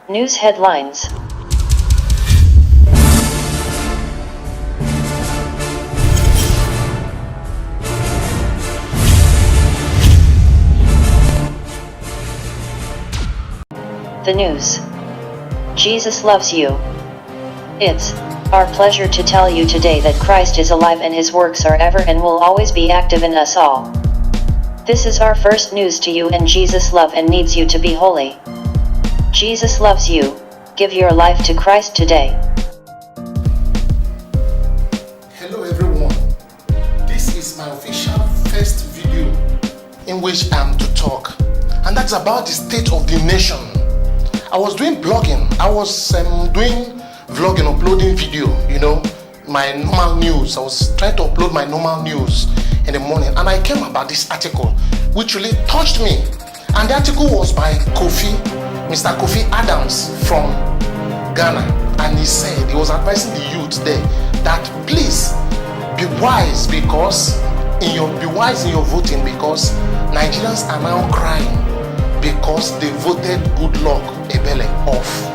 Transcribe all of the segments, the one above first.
News headlines. The news. Jesus loves you. It's our pleasure to tell you today that Christ is alive and his works are ever and will always be active in us all. This is our first news to you, and Jesus loves and needs you to be holy. Jesus loves you. Give your life to Christ today. Hello everyone. This is my official first video in which I'm to talk, and that's about the state of the nation. I was doing blogging. I was doing vlogging, uploading video, my normal news. I was trying to upload my normal news in the morning, and I came about this article which really touched me. And the article was by Mr. Kofi Adams from Ghana, and he said he was advising the youth there that please be wise in your voting, because Nigerians are now crying because they voted Goodluck Ebele off.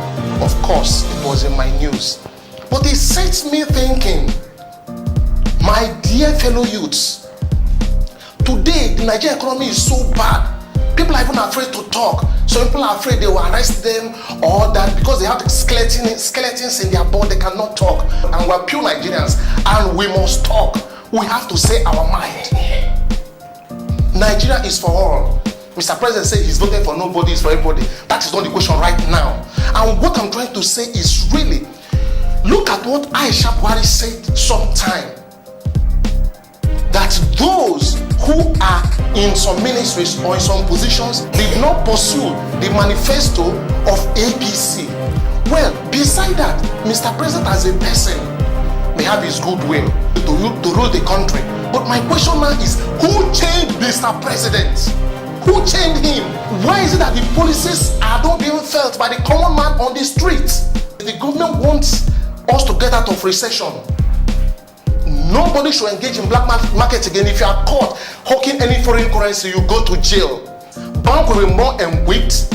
Of course, it was in my news, but it sets me thinking, my dear fellow youths, today the Nigerian economy is so bad. People are even afraid to talk. Some people are afraid they will arrest them, or that because they have skeletons in their body, they cannot talk. And we're pure Nigerians, and we must talk. We have to say our mind. Nigeria is for all. Mr. President said he's voting for nobody, it's for everybody. That is not the question right now. And what I'm trying to say is really, look at what Aisha Buhari said sometime, that those who are in some ministries or in some positions did not pursue the manifesto of APC. Well, beside that, Mr. President as a person may have his goodwill to rule the country. But my question now is, who changed Mr. President? Who changed him? Why is it that the policies are not being felt by the common man on the streets? The government wants us to get out of recession. Nobody should engage in black market again. If you are caught hawking any foreign currency, you go to jail. Bank will be more equipped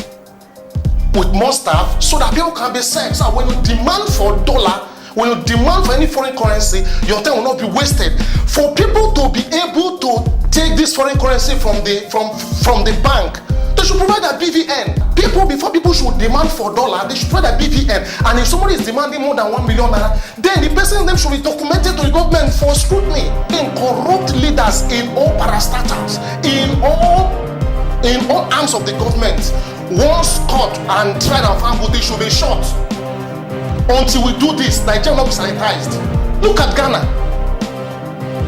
with more staff so that people can be safe. So when you demand for dollar, when you demand for any foreign currency, your time will not be wasted. For people to be able to take this foreign currency from the bank, they should provide a BVN. Before people should demand for dollar, they should provide a BVN. And if somebody is demanding more than 1 million naira, then the person them should be documented to the government for scrutiny. In corrupt leaders in all parastatals, in all arms of the government, once caught and tried and found guilty, should be shot. Until we do this, Nigeria will not be sanitized. Look at Ghana.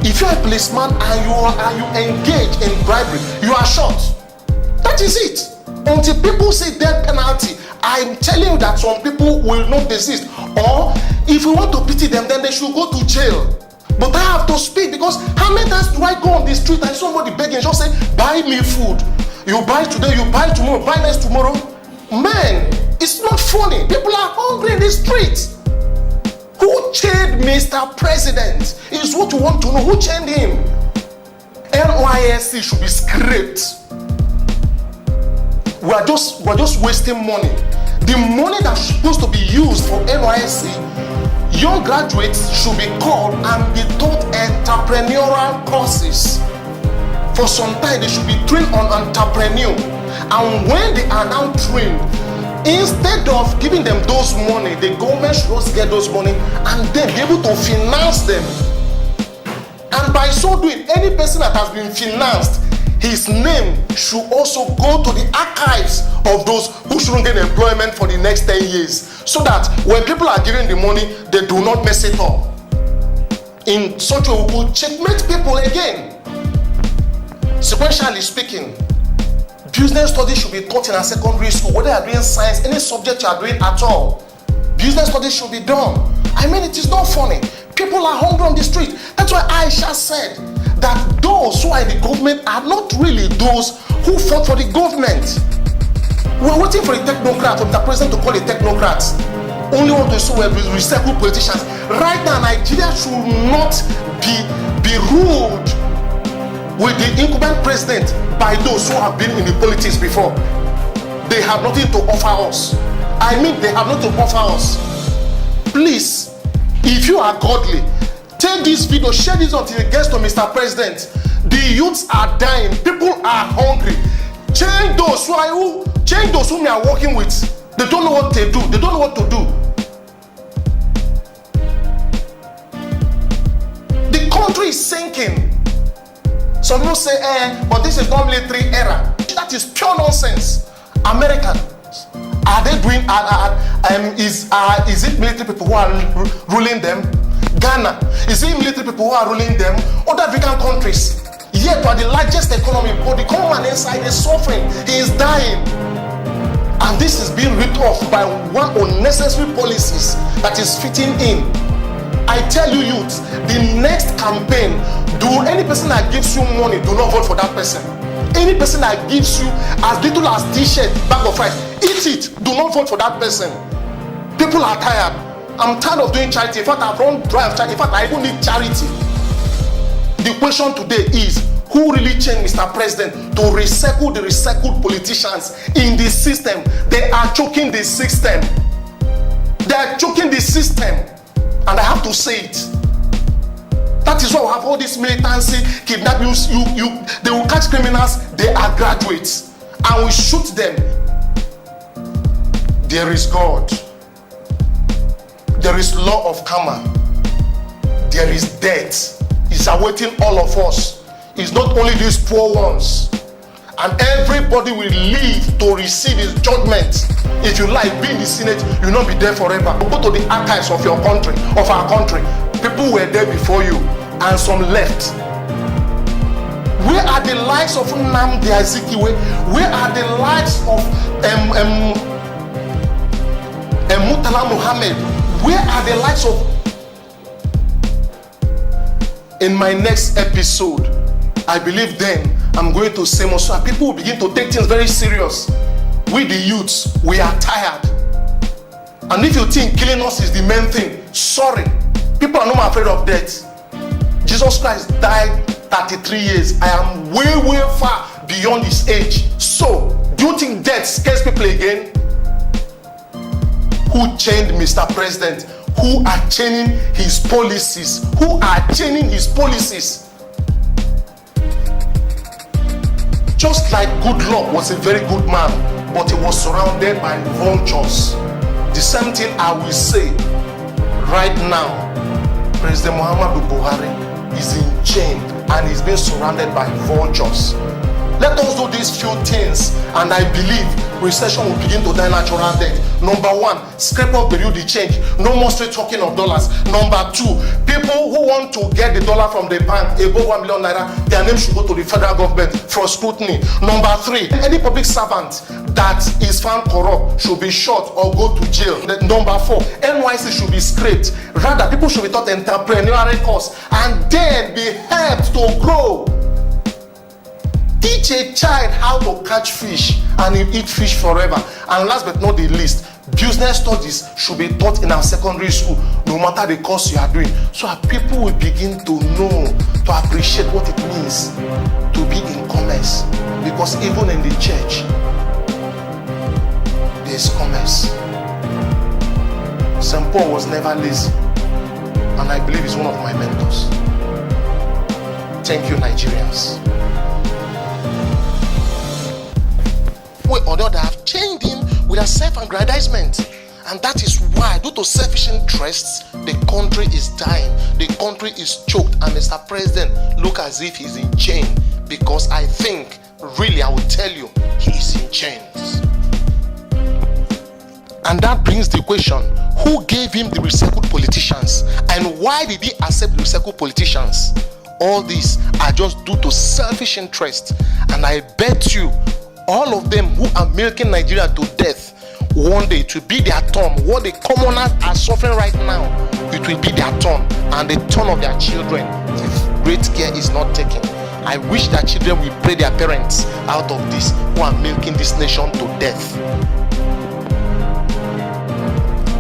If you are a policeman and you engage in bribery, you are shot. That is it. Until people say death penalty, I'm telling you that some people will not desist. Or if you want to pity them, then they should go to jail. But I have to speak, because how many times do I go on the street and somebody begging, just say, buy me food. You buy today, you buy tomorrow, buy next tomorrow. Man, it's not funny. People are hungry in the streets. Who chained Mr. President is what you want to know. Who chained him? NYSC should be scraped. We're just wasting money. The money that's supposed to be used for NYSC, young graduates should be called and be taught entrepreneurial courses. For some time, they should be trained on entrepreneur. And when they are now trained, instead of giving them those money, the government should also get those money and then be able to finance them. And by so doing, any person that has been financed, his name should also go to the archives of those who shouldn't get employment for the next 10 years. So that when people are giving the money, they do not mess it up. In such a way, we could checkmate people again. Sequentially speaking, business studies should be taught in a secondary school, whether you are doing science, any subject you are doing at all. Business studies should be done. I mean, it is not funny. People are hungry on the street. That's why Aisha said that those who are in the government are not really those who fought for the government. We are waiting for the technocrats, for the president to call the technocrats. Only want to see recycle politicians. Right now, Nigeria should not be ruled with the incumbent president by those who have been in the politics before. They have nothing to offer us. I mean, they have not to offer us. Please, if you are godly, take this video, share this until it gets to Mr. President. The youths are dying, people are hungry. Change those whom you are working with. They don't know what they do. They don't know what to do. The country is sinking. Some people say, but this is not military era. That is pure nonsense. Americans, are they doing? Is it military people who are ruling them? Ghana, is it military people who are ruling them? Other African countries. Yet, but the largest economy, but the common man inside is suffering. He is dying. And this is being ripped off by one unnecessary policies that is fitting in. I tell you, youth, the next campaign, do any person that gives you money, do not vote for that person. Any person that gives you as little as t-shirt, bag of rice, eat it. Do not vote for that person. People are tired. I'm tired of doing charity. In fact, I've run dry of charity. In fact, I even need charity. The question today is, who really changed Mr. President to recycle the recycled politicians in the system? They are choking the system. They are choking the system. And I have to say it. That is why we have all this militancy, kidnapping. They will catch criminals. They are graduates. And we shoot them. There is God. There is law of karma. There is death. It's awaiting all of us. It's not only these poor ones. And everybody will live to receive his judgment. If you like, be in the Senate, you will not be there forever. Go to the archives of your country, of our country. People were there before you, and some left. Where are the likes of Nnamdi Azikiwe? Where are the likes of Murtala Muhammad? Where are the likes of? In my next episode, I believe then I'm going to say more so people will begin to take things very serious. We the youths, we are tired. And if you think killing us is the main thing, sorry. People are not afraid of death. Jesus Christ died 33 years. I am way far beyond his age. So, do you think death scares people again? Who changed Mr. President? Who are changing his policies? Who are changing his policies? Just like Goodluck was a very good man, but he was surrounded by vultures. The same thing I will say right now. President Muhammadu Buhari is in chain and he's being surrounded by vultures. Let us do these few things, and I believe recession will begin to die natural death. Number one, scrape up the real change. No more straight talking of dollars. Number two, people who want to get the dollar from the bank above 1 million naira, their name should go to the federal government for scrutiny. Number three, any public servant that is found corrupt should be shot or go to jail. Number four, NYC should be scraped. Rather, people should be taught entrepreneurial course and then be helped to grow. Teach a child how to catch fish and you eat fish forever. And last but not the least, business studies should be taught in our secondary school, no matter the course you are doing, so that people will begin to know, to appreciate what it means to be in commerce. Because even in the church, there is commerce. St. Paul was never lazy, and I believe he's one of my mentors. Thank you, Nigerians. We or the other have chained him with a self-aggrandizement, and that is why, due to selfish interests, the country is dying, the country is choked, and Mr. President look as if he's in chain, because I think, really, I will tell you, he is in chains. And that brings the question, who gave him the recycled politicians, and why did he accept the recycled politicians? All these are just due to selfish interest, and I bet you all of them who are milking Nigeria to death, one day it will be their turn. What the commoners are suffering right now, it will be their turn, and the turn of their children if great care is not taken. I wish that children will pray their parents out of this who are milking this nation to death.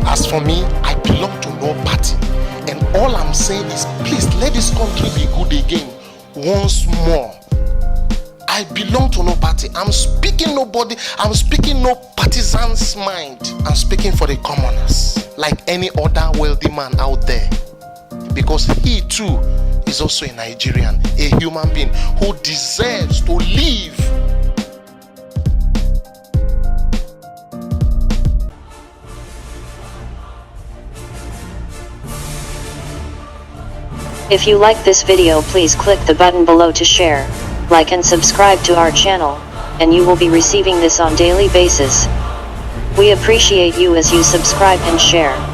As for me, I belong to no party, and all I'm saying is, please let this country be good again once more. I I belong to no party. I'm speaking nobody. I'm speaking no partisan's mind. I'm speaking for the commoners, like any other wealthy man out there. Because he too is also a Nigerian, a human being who deserves to live. If you like this video, please click the button below to share, like and subscribe to our channel, and you will be receiving this on daily basis. We appreciate you as you subscribe and share.